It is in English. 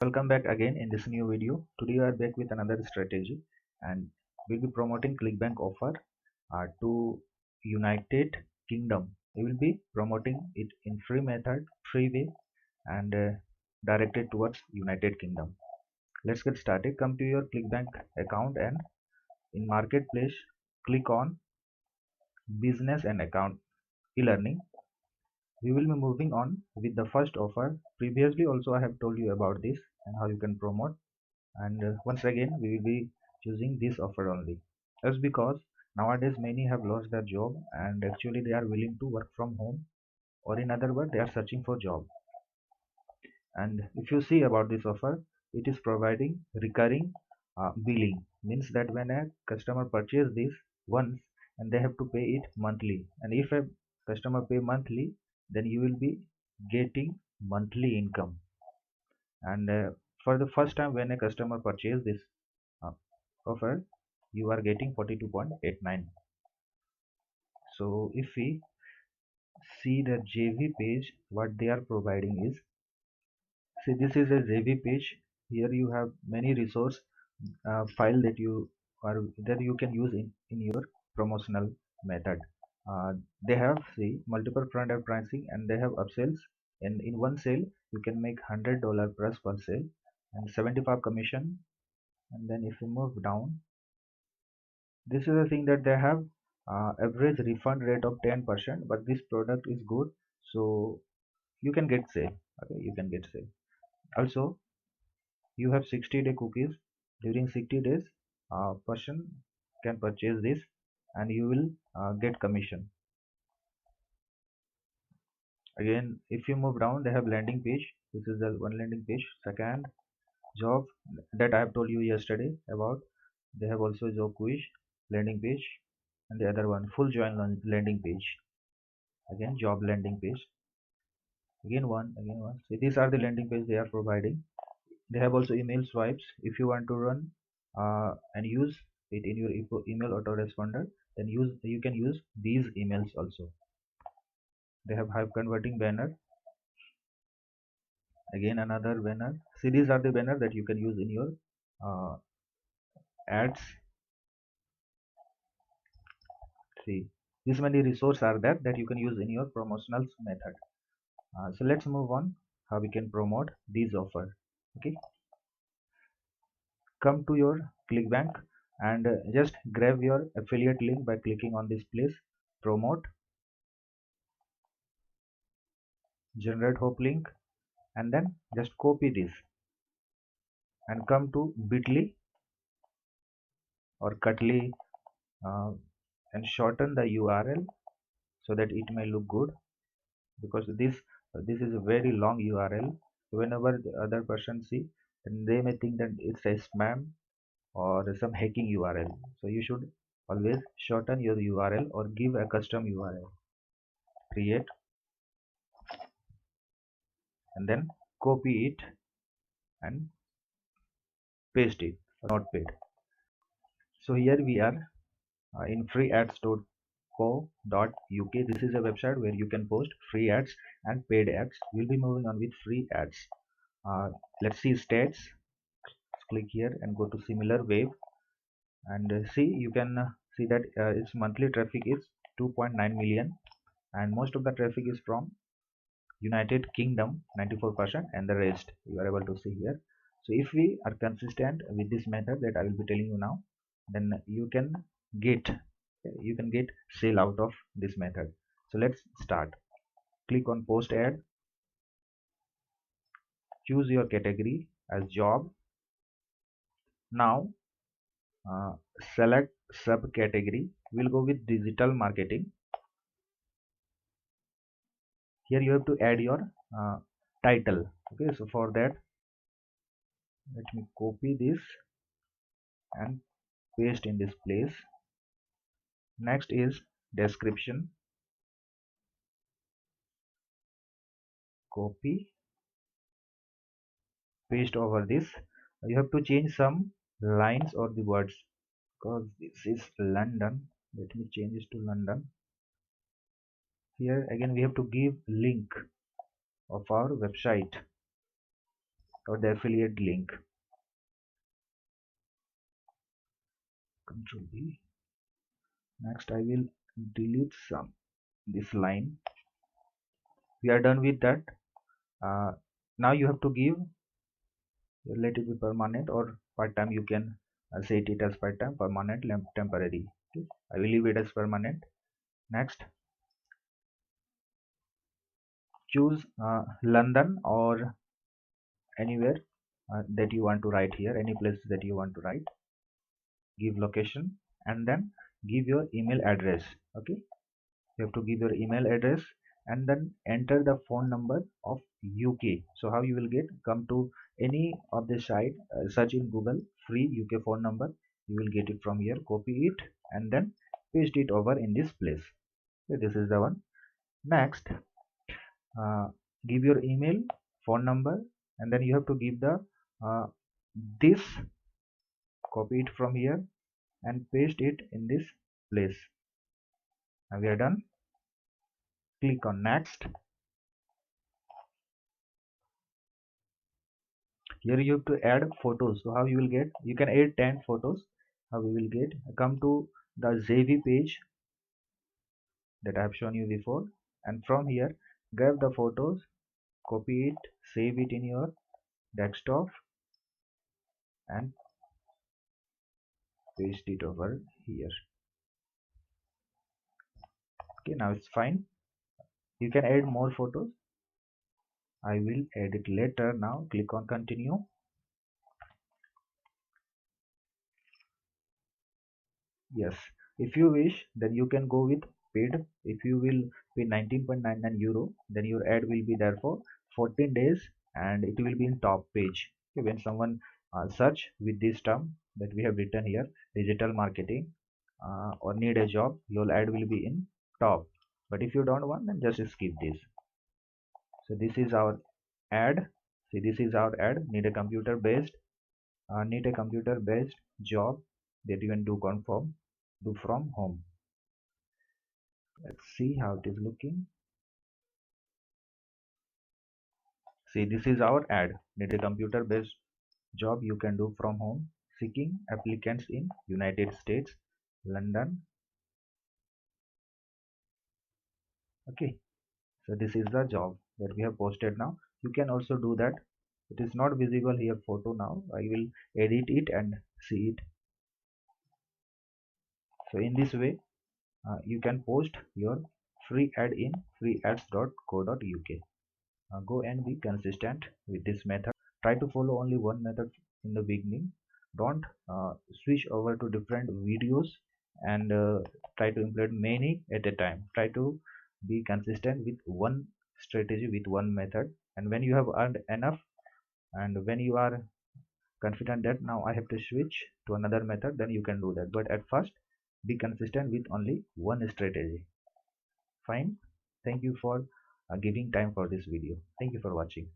Welcome back again in this new video. Today we are back with another strategy and we'll be promoting ClickBank offer to United Kingdom. We will be promoting it in free method, free way and directed towards United Kingdom. Let's get started. Come to your ClickBank account and in Marketplace click on Business and Account e-learning. We will be moving on with the first offer. Previously also I have told you about this and how you can promote, and once again we will be choosing this offer only. That's because nowadays many have lost their job and actually they are willing to work from home, or in other words they are searching for job. And if you see about this offer, it is providing recurring billing, means that when a customer purchase this once and they have to pay it monthly, and if a customer pay monthly, then you will be getting monthly income. And for the first time when a customer purchase this uh, offer, you are getting 42.89. So if we see the JV page, what they are providing is, see, this is a JV page. Here you have many resource file that you can use in your promotional method. They have, see, multiple front end pricing and they have upsells, and in one sale you can make $100 plus per sale and 75 commission. And then if you move down, this is the thing that they have average refund rate of 10%, but this product is good, so you can get sale. Okay, you can get sale. Also you have 60-day cookies. During 60 days person can purchase this and you will get commission. Again, if you move down, they have landing page. This is the one landing page. Second, job that I have told you yesterday about. They have also job quiz landing page, and the other one full join landing page. Again, job landing page. Again one. So these are the landing page they are providing. They have also email swipes. If you want to run and use it in your email autoresponder, then you can use these emails also. They have high converting banner. Again another banner. See, these are the banner that you can use in your uh, ads. See, this many resources are there that you can use in your promotional method. So let's move on how we can promote these offer. Okay, come to your ClickBank and just grab your affiliate link by clicking on this place, promote, generate hope link, and then just copy this and come to bit.ly or cut.ly and shorten the URL so that it may look good, because this is a very long URL. Whenever the other person see, then they may think that it's a spam or some hacking URL. So you should always shorten your URL or give a custom URL. Create and then copy it and paste it. Not paid. So here we are in freeads.co.uk. This is a website where you can post free ads and paid ads. We'll be moving on with free ads. Let's see stats. Click here and go to similar wave and see, you can see that its monthly traffic is 2.9 million and most of the traffic is from United Kingdom, 94%, and the rest you are able to see here. So if we are consistent with this method that I will be telling you now, then get you can get sale out of this method. So let's start. Click on post ad, choose your category as job. Now uh, select subcategory. We'll go with digital marketing. Here you have to add your title. Okay, so for that let me copy this and paste in this place. Next is description. Copy, paste over this. You have to change some lines or the words, because this is London. Let me change this to London. Here again we have to give link of our website or the affiliate link. Control B. Next I will delete this line. We are done with that. Now you have to give, let it be permanent or part-time. You can set it as part-time, permanent, temporary. Okay. I will leave it as permanent. Next, choose London or anywhere that you want to write here, any place that you want to write. Give location and then give your email address. Okay, you have to give your email address and then enter the phone number of UK. So how you will get, come to any of the site, search in Google free UK phone number, you will get it from here. Copy it and then paste it over in this place. Okay, this is the one. Next, give your email, phone number, and then you have to give the this, copy it from here and paste it in this place. Now we are done. Click on next. Here you have to add photos. So how you will get, you can add 10 photos. How we will get, come to the JV page that I have shown you before, and from here grab the photos, copy it, save it in your desktop and paste it over here. Okay, now it's fine. You can add more photos. I will add it later. Now click on continue. Yes, if you wish, then you can go with paid. If you will pay 19.99 euro, then your ad will be there for 14 days and it will be in top page. Okay, when someone search with this term that we have written here, digital marketing or need a job, your ad will be in top. But if you don't want, then just skip this. So this is our ad. See, this is our ad. Need a computer based job that you can do from home. Let's see how it is looking. See, this is our ad. Need a computer based job you can do from home, seeking applicants in United States, London. Okay, so this is the job that we have posted. Now you can also do that. It is not visible here photo. Now I will edit it and see it. So in this way you can post your free ad in freeads.co.uk. Go and be consistent with this method. Try to follow only one method in the beginning. Don't switch over to different videos and try to implement many at a time. Try to be consistent with one strategy, with one method, and when you have earned enough and when you are confident that now I have to switch to another method, then you can do that. But at first be consistent with only one strategy. Fine. Thank you for giving time for this video. Thank you for watching.